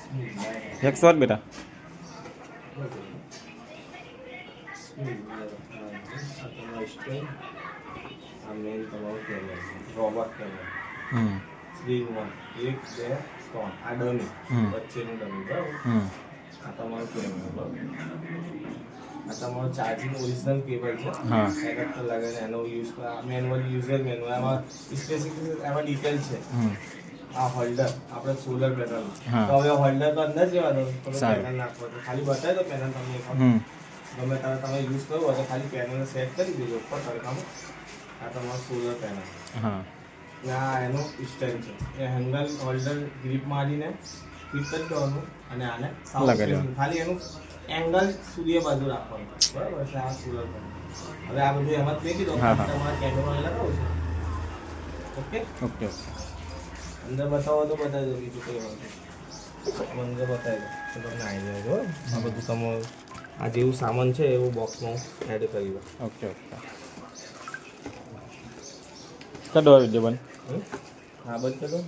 108 બેટા robot camera screen 1 1 2 3 આ dummy વચ્ચેનું ડમી બરાબર આ તમારું કેમેરા બરાબર આ તમારું ચાર્જિંગ ઓરિજિનલ કેબલ છે એડપ્ટર લગાવીને એનો યુઝ મેન્યુઅલ યુઝર મેન્યુઅલ એમાં સ્પેસિફિક એમાં ડિટેલ છે આ હોલ્ડર આપણે સોલર પેનલ તો હવે હોલ્ડર તો અંદર જવા દો તો પેનલ નાખો તો ખાલી બતાવી દો પેનલ તમને એક ગમે તમે યુઝ કરો તો ખાલી પેનલ સેટ કરી દેજો ઉપર તડકામાં આ તમારું સોલર પેનલ આ એનું સ્ટેન્ડ છે એ હેન્ડલ હોલ્ડર ગ્રીપ મારીને ફિટ કરી દેવાનું અને આને ખાલી એનું એંગલ સૂર્ય બાજુ રાખવાનું બરાબર છે આ સોલર પેનલ હવે આ બધું એમાં જ મૂકી દો તમારા કેમેરા લગાવો છે ઓકે ઓકે અંદર બતાવો તો બતાવી દો બીજું કંઈ વાત અંદર બતાવી દો તો તમને આવી જાય જો આ બધું તમારું આ જેવું સામાન છે એવું બોક્સમાં એડ કરી દો ઓકે ઓકે કડો વિડીયો બન હા બંધ કરો